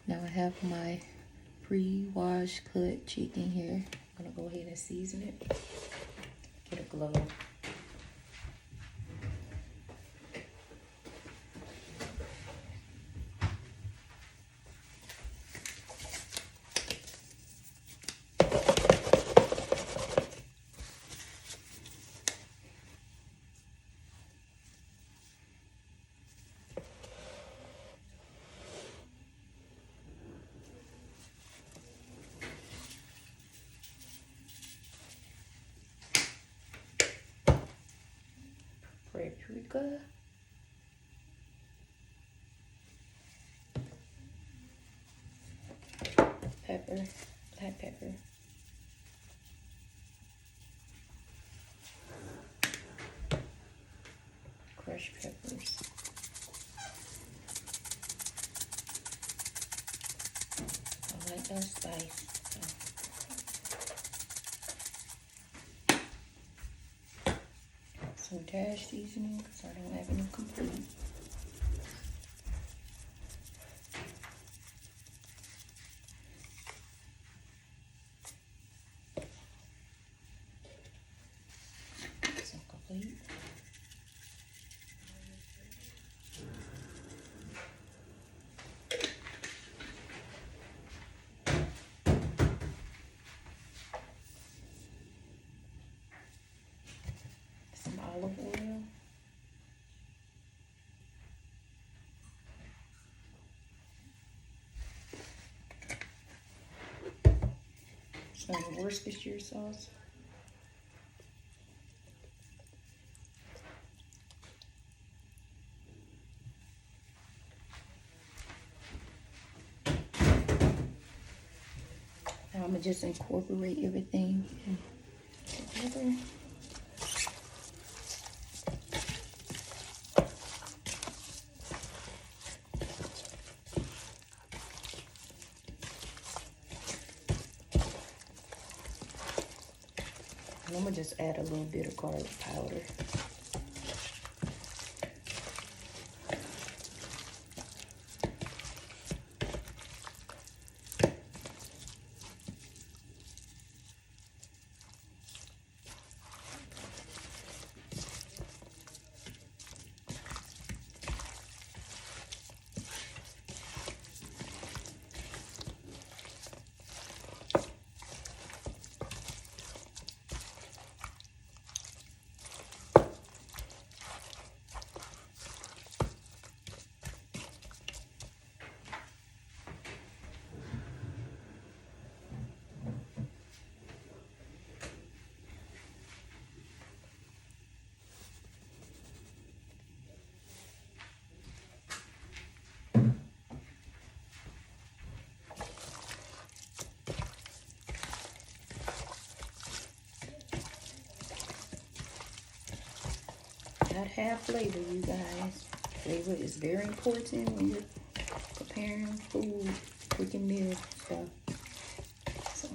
Now I have my pre-washed cut chicken here. I'm gonna go ahead and season it. Get a glow. Paprika. Pepper, black pepper. Crushed peppers. I like that spice. Some dash seasoning because I don't have any complete. Some complete. Some olive oil. Some Worcestershire sauce. Now I'm gonna just incorporate everything together. And I'm gonna just add a little bit of garlic powder. Gotta have flavor, you guys. Flavor is very important when you're preparing food, cooking meals, stuff. So.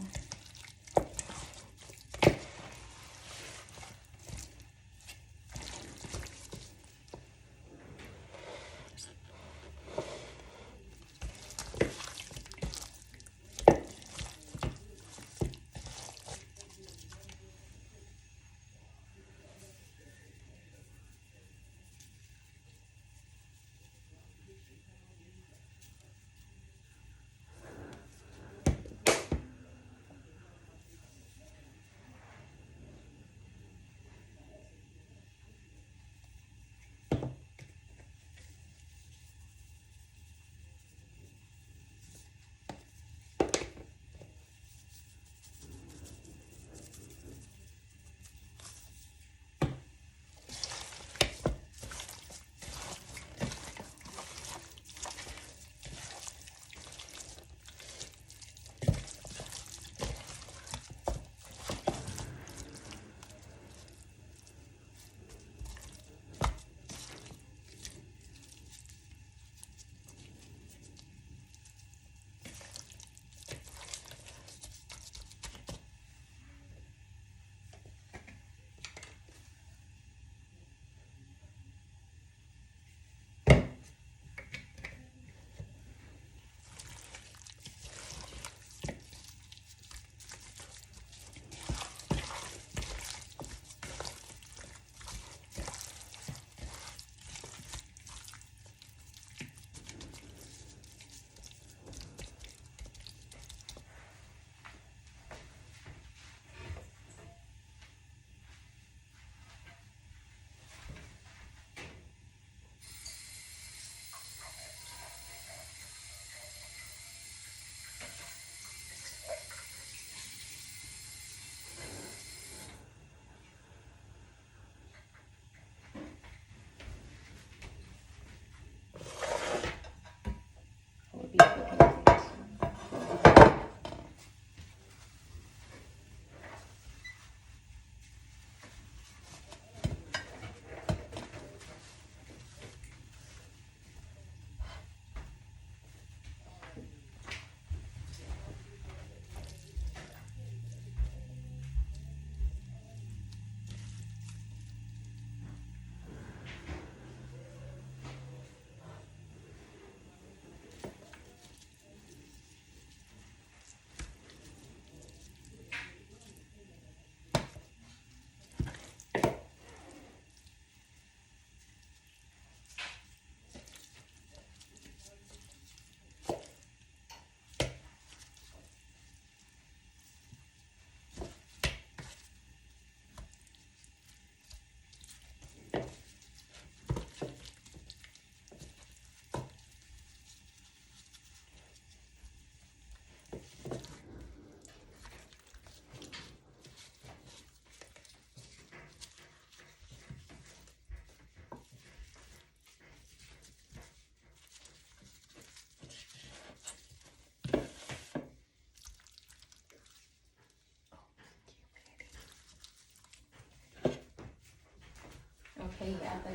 Okay, after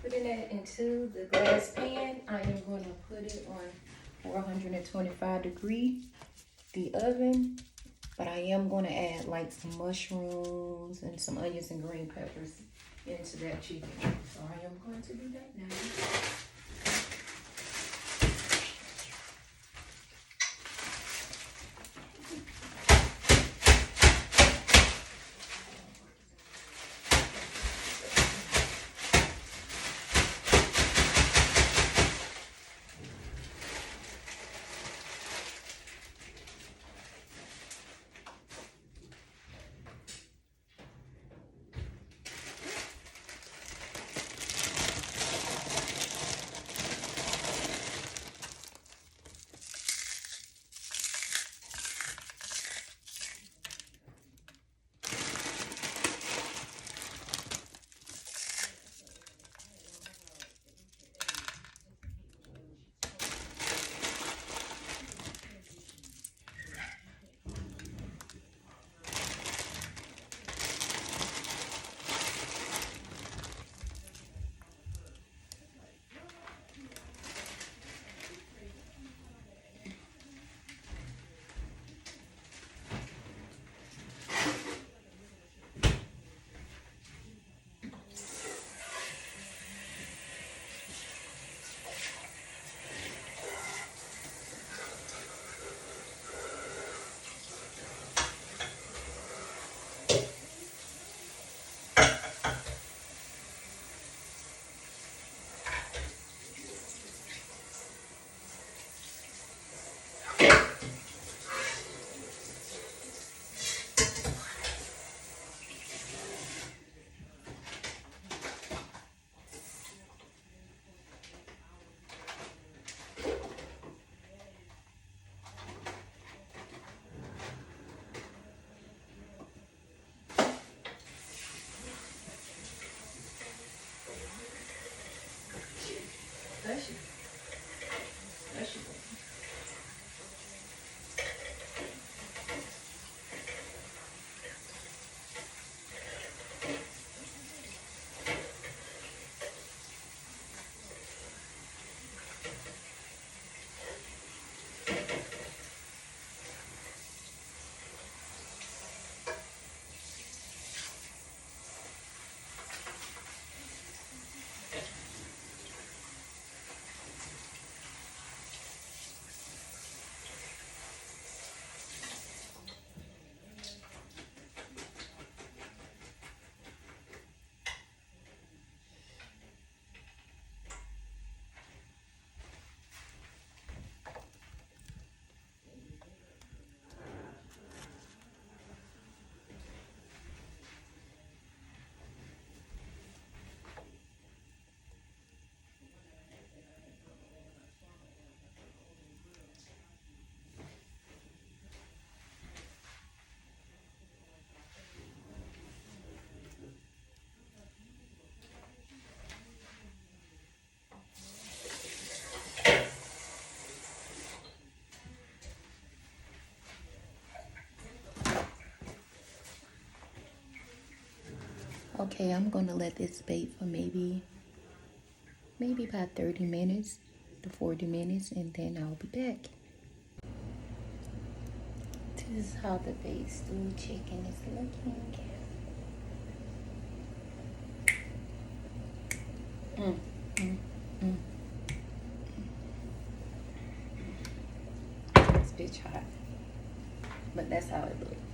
putting that into the glass pan, I am going to put it on 425 degree, the oven. But I am going to add like some mushrooms and some onions and green peppers into that chicken. So I am going to do that now. Bless you. Bless you. Okay, I'm gonna let this bake for maybe about 30 minutes to 40 minutes, and then I'll be back. This is how the baked stewed chicken is looking. Mm, mm, mm. It's bitch hot, but that's how it looks.